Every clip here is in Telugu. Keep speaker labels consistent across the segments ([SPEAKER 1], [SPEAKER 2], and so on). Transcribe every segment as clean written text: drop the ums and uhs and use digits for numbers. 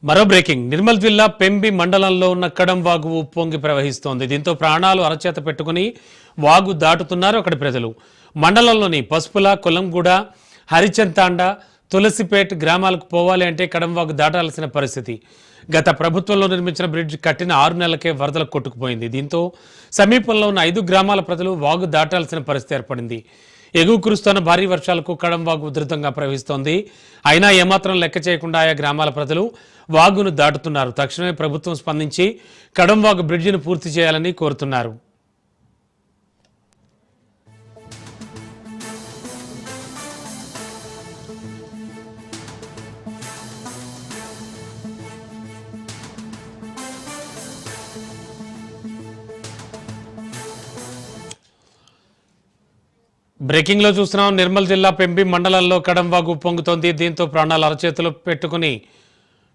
[SPEAKER 1] మరో బ్రేకింగ్ నిర్మల్ జిల్లా పెంబి మండలంలో ఉన్న కడం వాగు ఉప్పొంగి ప్రవహిస్తోంది. దీంతో ప్రాణాలు అరచేత పెట్టుకుని వాగు దాటుతున్నారు అక్కడి ప్రజలు. మండలంలోని పసుపుల, కొలంగూడ, హరిచంతాండ, తులసిపేట్ గ్రామాలకు పోవాలి అంటే కడం వాగు దాటాల్సిన పరిస్థితి. గత ప్రభుత్వంలో నిర్మించిన బ్రిడ్జ్ కట్టిన 6 నెలలకే వరదలకు కొట్టుకుపోయింది. దీంతో సమీపంలో ఉన్న 5 గ్రామాల ప్రజలు వాగు దాటాల్సిన పరిస్థితి ఏర్పడింది. ఎగువ కురుస్తున్న భారీ వర్షాలకు కడం వాగు ఉధృతంగా ప్రవహిస్తోంది. అయినా ఏమాత్రం లెక్క చేయకుండా ఆయా గ్రామాల ప్రజలు వాగును దాటుతున్నారు. తక్షణమే ప్రభుత్వం స్పందించి కడం వాగు బ్రిడ్జిను పూర్తి చేయాలని కోరుతున్నారు. బ్రేకింగ్ లో చూస్తున్నాం. నిర్మల్ జిల్లా పెంబి మండలంలో కడం వాగు ఉప్పొంగుతోంది. దీంతో ప్రాణాలు అరచేతులు పెట్టుకుని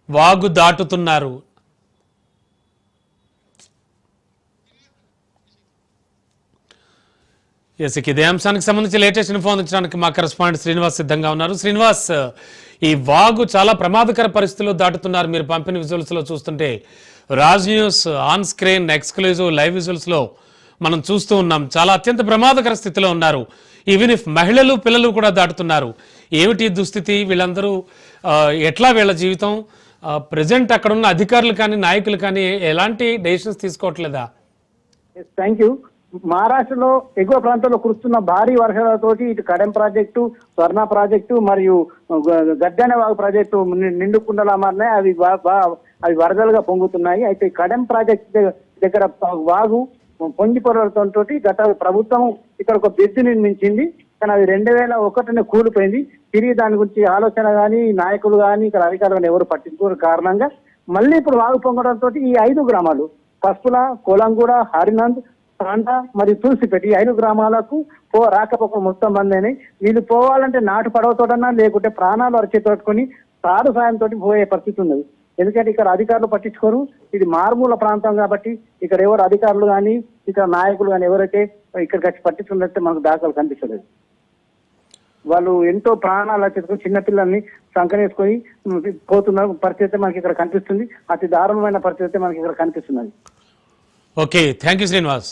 [SPEAKER 1] వాగు దాటుతున్నారు. ఇదే అంశానికి సంబంధించి లేటెస్ట్ ఇన్ఫో అందించడానికి మా కరెస్పాండెంట్ శ్రీనివాస్ సిద్ధంగా ఉన్నారు. శ్రీనివాస్, ఈ వాగు చాలా ప్రమాదకర పరిస్థితుల్లో దాటుతున్నారు. మీరు పంపిన విజువల్స్ లో చూస్తుంటే Raj news on screen exclusive live visuals లో మనం చూస్తూ ఉన్నాం. చాలా అత్యంత ప్రమాదకర స్థితిలో ఉన్నారు. ఈవెన్ ఇఫ్ మహిళలు, పిల్లలు కూడా దాటుతున్నారు. ఏమిటి దుస్థితి? వీళ్ళందరూ ఎట్లా వీళ్ళ జీవితం? ప్రజెంట్ అక్కడ ఉన్న అధికారులు కానీ నాయకులు కానీ ఎలాంటి డెసిషన్స్ తీసుకోవట్లేదా?
[SPEAKER 2] Thank you. మహారాష్ట్రలో ఎగువ ప్రాంతంలో కురుస్తున్న భారీ వర్షాలతోటి ఇటు కడెం ప్రాజెక్టు, స్వర్ణ ప్రాజెక్టు మరియు గడ్డాన వాగు ప్రాజెక్టు నిండుకుండలా మారినాయి. అవి వరదలుగా పొంగుతున్నాయి. అయితే కడెం ప్రాజెక్టు దగ్గర వాగు పొంగి పొరలతో గత ప్రభుత్వం ఇక్కడ ఒక బ్రిడ్జ్ నిర్మించింది. కానీ అది 2001 కూలిపోయింది. తిరిగి దాని గురించి ఆలోచన కానీ నాయకులు కానీ ఇక్కడ అధికారులు కానీ ఎవరు పట్టించుకోని కారణంగా మళ్ళీ ఇప్పుడు వాగు పొంగడంతో ఈ 5 గ్రామాలు పసుపుల, కొలంగూడ, హరినంద్, తాండ మరియు తులసిపేట ఈ 5 గ్రామాలకు రాకపోక మొత్తం బంద్ అయినాయి. వీళ్ళు పోవాలంటే నాటు పడవతోటన్నా లేకుంటే ప్రాణాలు అరచేతోట్టుకొని తాడు సాయంతో పోయే పరిస్థితి ఉన్నది. ఎందుకంటే ఇక్కడ అధికారులు పట్టించుకోరు. ఇది మారుమూల ప్రాంతం కాబట్టి ఇక్కడ ఎవరు అధికారులు కానీ ఇక్కడ నాయకులు కానీ ఎవరైతే ఇక్కడికి వచ్చి పట్టించుకున్నట్టే మనకు దాఖలు కనిపించలేదు. వాళ్ళు ఎంతో ప్రాణాలు వచ్చేసుకొని చిన్నపిల్లల్ని సంకనేసుకొని పోతున్న పరిస్థితి మనకి ఇక్కడ కనిపిస్తుంది. అతి దారుణమైన పరిస్థితి మనకి ఇక్కడ కనిపిస్తున్నది.
[SPEAKER 1] Okay, thank you Srinivas.